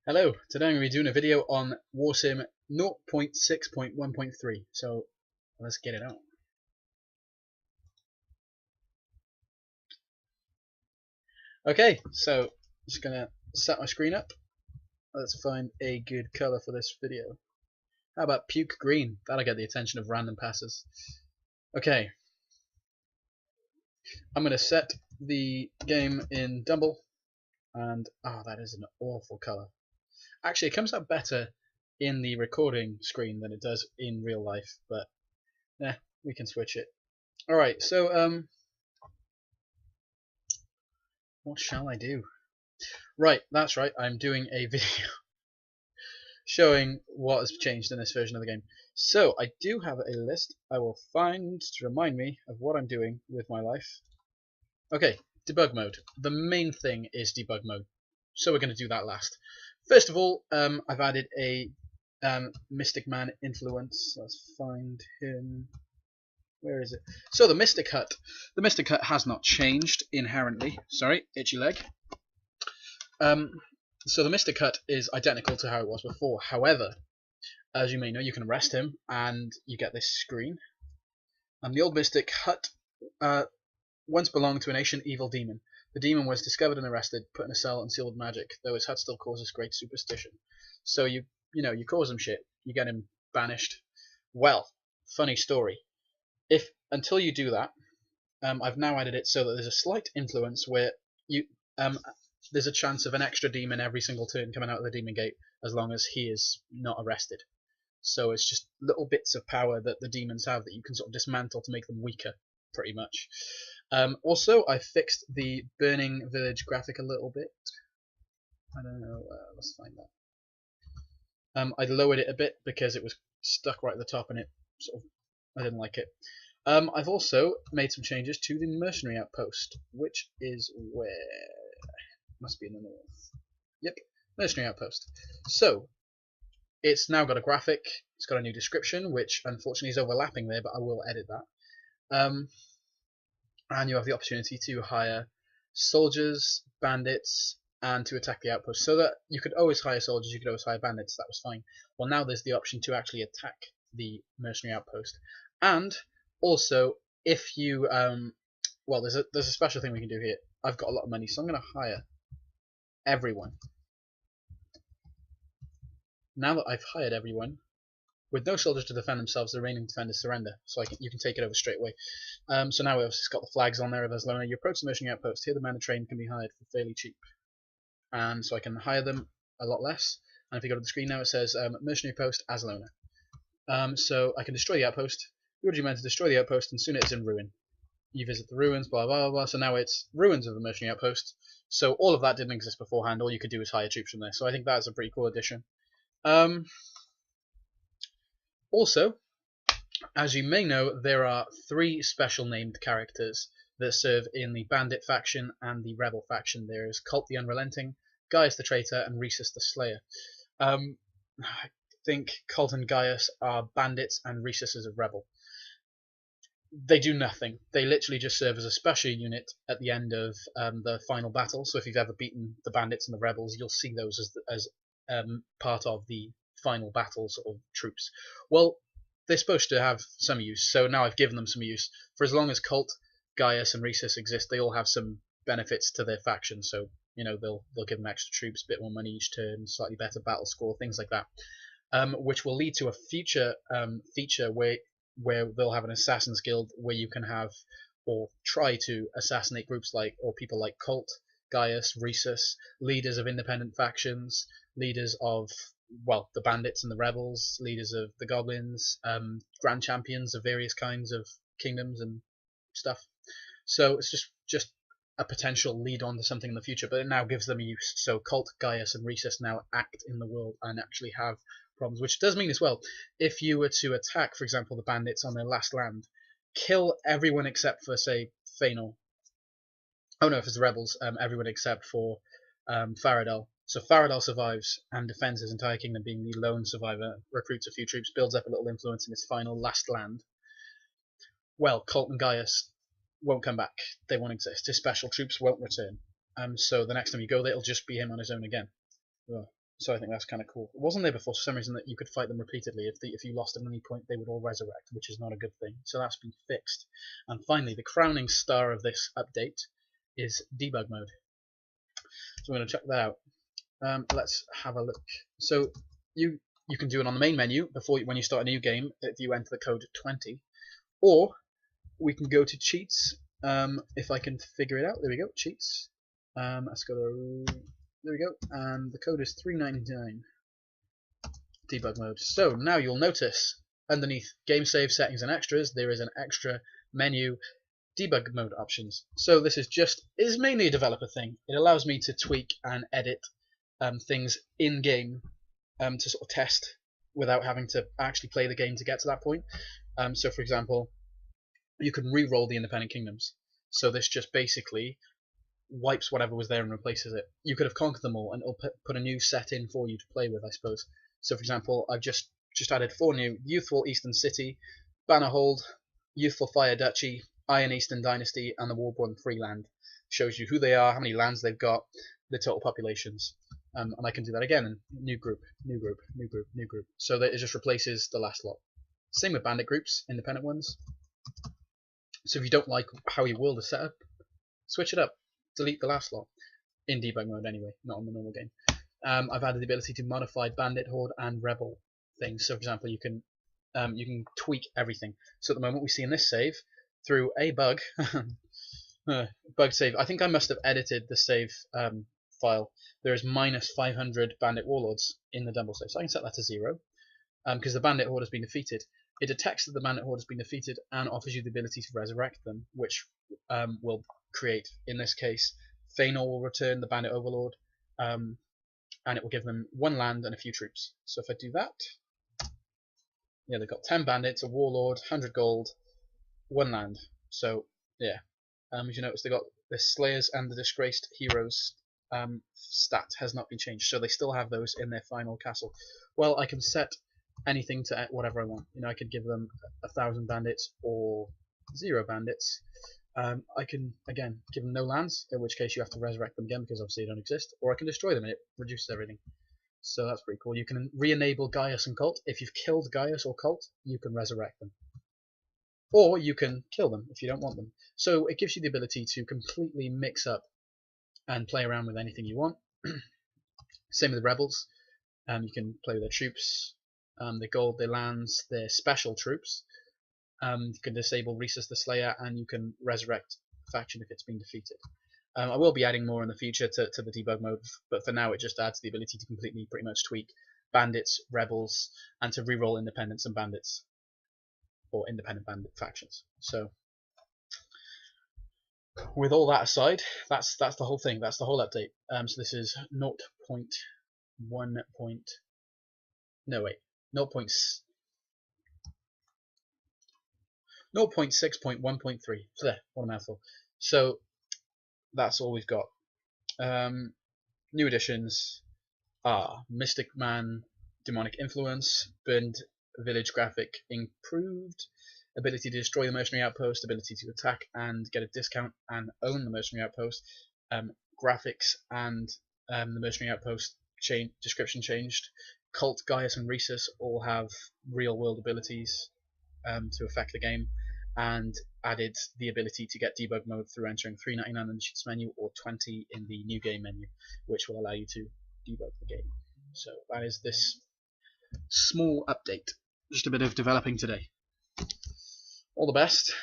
Hello, today I'm going to be doing a video on Warsim 0.6.1.3, so let's get it on. Okay, so just going to set my screen up. Let's find a good colour for this video. How about puke green? That'll get the attention of random passers. Okay, I'm going to set the game in Dumble, and that is an awful colour. Actually, it comes out better in the recording screen than it does in real life, but we can switch it. Alright, so what shall I do? Right, that's right, I'm doing a video showing what has changed in this version of the game. So, I do have a list I will find to remind me of what I'm doing with my life. Okay, debug mode. The main thing is debug mode, so we're going to do that last. First of all, I've added a MysticMan influence. Let's find him. Where is it? So the Mystic Hut. The Mystic Hut has not changed inherently. Sorry, itchy leg. So the Mystic Hut is identical to how it was before. However, as you may know, you can arrest him and you get this screen. The old Mystic Hut once belonged to an ancient evil demon. The demon was discovered and arrested, put in a cell and sealed with magic, though his hut still causes great superstition. So you cause him shit, you get him banished. Well, funny story. Until you do that, I've now added it so that there's a slight influence where there's a chance of an extra demon every single turn coming out of the demon gate as long as he is not arrested. So it's just little bits of power that the demons have that you can sort of dismantle to make them weaker, pretty much. Also, I fixed the burning village graphic a little bit. I don't know, let's find that. I lowered it a bit because it was stuck right at the top and it sort of, I didn't like it. I've also made some changes to the mercenary outpost, which is where must be in the north. Yep, mercenary outpost. So it's now got a graphic. It's got a new description, which unfortunately is overlapping there, but I will edit that. And you have the opportunity to hire soldiers, bandits, and to attack the outpost. So that you could always hire soldiers, you could always hire bandits. That was fine. Well, now there's the option to actually attack the mercenary outpost, and also, if you well, there's a special thing we can do here. I've got a lot of money, so I'm going to hire everyone. Now that I've hired everyone, with no soldiers to defend themselves, the reigning defenders surrender. So you can take it over straight away. So now we've just got the flags on there of Aslona. You approach the mercenary outpost. Here, the men trained can be hired for fairly cheap, and so I can hire them a lot less. And if you go to the screen now, it says mercenary post Aslona. So I can destroy the outpost. You order your men to destroy the outpost, and soon it is in ruin. You visit the ruins, blah blah blah. So now it's ruins of the mercenary outpost. So all of that didn't exist beforehand. All you could do is hire troops from there. So I think that's a pretty cool addition. Also, as you may know, there are 3 special named characters that serve in the Bandit faction and the Rebel faction. There is Kolt the Unrelenting, Gaius the Traitor, and Rhesus the Slayer. I think Kolt and Gaius are bandits and Rhesus is a rebel. They do nothing. They literally just serve as a special unit at the end of the final battle. So if you've ever beaten the bandits and the rebels, you'll see those as part of the final battle sort of troops. Well, they're supposed to have some use, so now I've given them some use. For as long as Kolt, Gaius, and Rhesus exist, they all have some benefits to their faction. So they'll give them extra troops, a bit more money each turn, slightly better battle score, things like that, which will lead to a future feature where they'll have an assassins guild where you can have or try to assassinate groups or people like Kolt, Gaius, Rhesus, leaders of independent factions, leaders of the bandits and the rebels, leaders of the goblins, grand champions of various kinds of kingdoms and stuff. So it's just a potential lead on to something in the future, but it now gives them use. So Kolt, Gaius, and Rhesus now act in the world and actually have problems, which does mean as well, if you were to attack, for example, the bandits on their last land, kill everyone except for, say, Fainal. Oh no, if it's the rebels, everyone except for Faradal. So Faradal survives and defends his entire kingdom, being the lone survivor, recruits a few troops, builds up a little influence in his final last land. Well, Kolt and Gaius won't come back. They won't exist. His special troops won't return. So the next time you go there, it'll just be him on his own again. So I think that's kind of cool. It wasn't there before for some reason that you could fight them repeatedly. If you lost at any point, they would all resurrect, which is not a good thing. So that's been fixed. And finally, the crowning star of this update is debug mode. So we're going to check that out. Let's have a look. So you can do it on the main menu when you start a new game if you enter the code 20, or we can go to cheats. If I can figure it out, there we go, cheats. Let's go to, there we go, and the code is 399. Debug mode. So now you'll notice underneath game save settings and extras there is an extra menu, debug mode options. So this is mainly a developer thing. It allows me to tweak and edit things in game to sort of test without having to actually play the game to get to that point. So for example, you can re-roll the independent kingdoms. So this just basically wipes whatever was there and replaces it. You could have conquered them all and it'll put a new set in for you to play with, I suppose. So for example, I've just added 4 new: Youthful Eastern City, Bannerhold, Youthful Fire Duchy, Iron Eastern Dynasty, and the Warborn Freeland. Shows you who they are, how many lands they've got, the total populations. And I can do that again, and new group, new group, new group, new group. So that it just replaces the last lot. Same with bandit groups, independent ones. So if you don't like how your world is set up, switch it up. Delete the last lot. In debug mode anyway, not on the normal game. I've added the ability to modify bandit, horde, and rebel things. So for example, you can tweak everything. So at the moment we see in this save, through a bug, bug save, I think I must have edited the save file. There is -500 bandit warlords in the double save. So I can set that to 0, because the bandit horde has been defeated. It detects that the bandit horde has been defeated and offers you the ability to resurrect them, which will create, in this case, Feanor will return, the bandit overlord, and it will give them 1 land and a few troops. So if I do that, yeah, they've got 10 bandits, a warlord, 100 gold, 1 land. So yeah, as you notice, they got the Slayers and the Disgraced Heroes stat has not been changed, so they still have those in their final castle. Well, I can set anything to whatever I want. You know, I could give them 1,000 bandits or 0 bandits. I can again give them no lands, in which case you have to resurrect them again because obviously they don't exist, or I can destroy them and it reduces everything. So that's pretty cool. You can re-enable Gaius and Kolt. If you've killed Gaius or Kolt, you can resurrect them. Or you can kill them if you don't want them. So it gives you the ability to completely mix up and play around with anything you want. Same with the rebels. You can play with their troops, their gold, their lands, their special troops. You can disable Rhesus the Slayer, and you can resurrect a faction if it's been defeated. I will be adding more in the future to the debug mode, but for now it just adds the ability to completely pretty much tweak bandits, rebels, and to reroll independents and bandits, or independent bandit factions. So with all that aside, that's the whole thing. That's the whole update. So this is 0.1. No wait, 0.6.1.3. There, what a mouthful. So that's all we've got. New additions are MysticMan Demonic Influence, Burned Village graphic improved, ability to destroy the mercenary outpost, ability to attack and get a discount and own the mercenary outpost, graphics and the mercenary outpost description changed. Kolt, Gaius and Rhesus all have real world abilities to affect the game, and added the ability to get debug mode through entering 399 in the cheats menu or 20 in the new game menu, which will allow you to debug the game. So that is this small update. Just a bit of developing today. All the best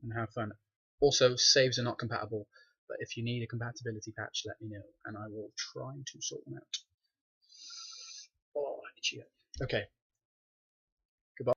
and have fun. Also, saves are not compatible, but if you need a compatibility patch, let me know and I will try to sort them out. Oh, I itchy. Okay. Goodbye.